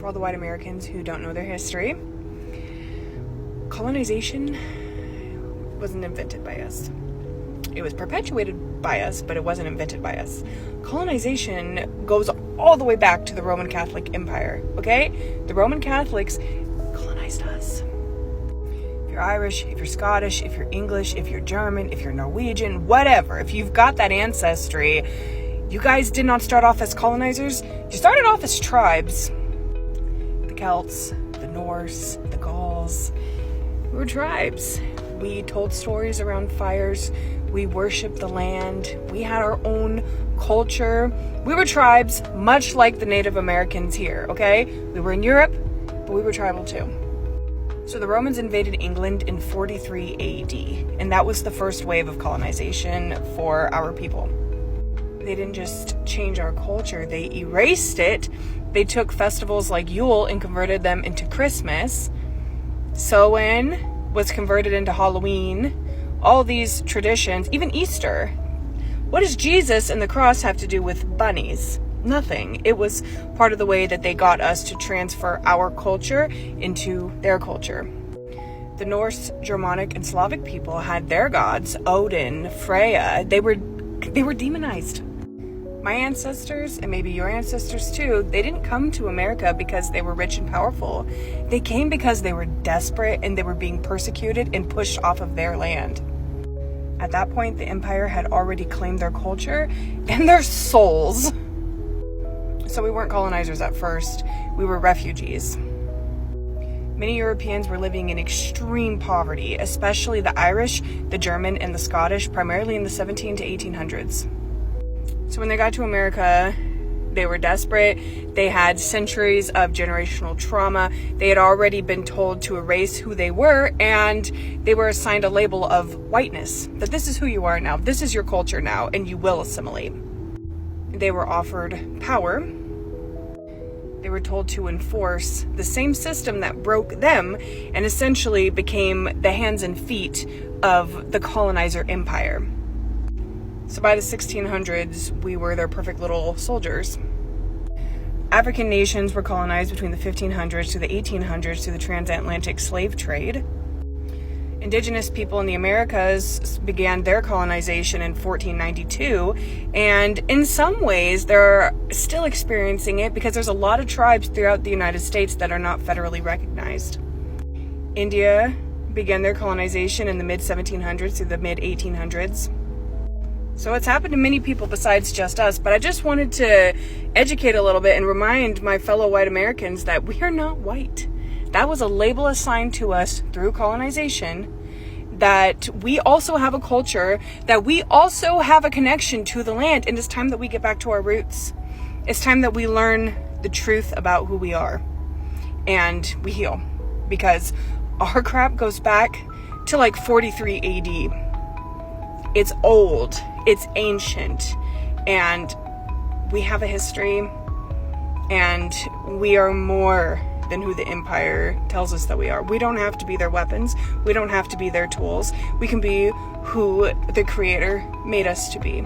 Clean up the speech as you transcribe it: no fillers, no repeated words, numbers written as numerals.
for all the white Americans who don't know their history, colonization wasn't invented by us. It was perpetuated by us, but it wasn't invented by us. Colonization goes all the way back to the Roman Catholic Empire, okay? The Roman Catholics colonized us. If you're Irish, if you're Scottish, if you're English, if you're German, if you're Norwegian, whatever, if you've got that ancestry, you guys did not start off as colonizers. You started off as tribes. The Celts, the Norse, the Gauls, we were tribes. We told stories around fires. We worshiped the land. We had our own culture. We were tribes, much like the Native Americans here, okay? We were in Europe, but we were tribal too. So the Romans invaded England in 43 AD, and that was the first wave of colonization for our people. They didn't just change our culture, they erased it. They took festivals like Yule and converted them into Christmas. Samhain was converted into Halloween. All these traditions, even Easter. What does Jesus and the cross have to do with bunnies? Nothing. It was part of the way that they got us to transfer our culture into their culture. The Norse, Germanic, and Slavic people had their gods, Odin, Freya. They were demonized. My ancestors, and maybe your ancestors too, they didn't come to America because they were rich and powerful. They came because they were desperate and they were being persecuted and pushed off of their land. At that point, the empire had already claimed their culture and their souls. So we weren't colonizers at first, we were refugees. Many Europeans were living in extreme poverty, especially the Irish, the German, and the Scottish, primarily in the 17 to 1800s. So when they got to America, they were desperate. They had centuries of generational trauma. They had already been told to erase who they were, and they were assigned a label of whiteness, that this is who you are now, this is your culture now, and you will assimilate. They were offered power. They were told to enforce the same system that broke them and essentially became the hands and feet of the colonizer empire. So by the 1600s, we were their perfect little soldiers. African nations were colonized between the 1500s to the 1800s through the transatlantic slave trade. Indigenous people in the Americas began their colonization in 1492, and in some ways they're still experiencing it because there's a lot of tribes throughout the United States that are not federally recognized. India began their colonization in the mid-1700s through the mid-1800s. So it's happened to many people besides just us, but I just wanted to educate a little bit and remind my fellow white Americans that we are not white. That was a label assigned to us through colonization, that we also have a culture, that we also have a connection to the land, and it's time that we get back to our roots. It's time that we learn the truth about who we are, and we heal, because our crap goes back to like 43 AD. It's old, it's ancient, and we have a history, and we are more than who the empire tells us that we are. We don't have to be their weapons. We don't have to be their tools. We can be who the Creator made us to be.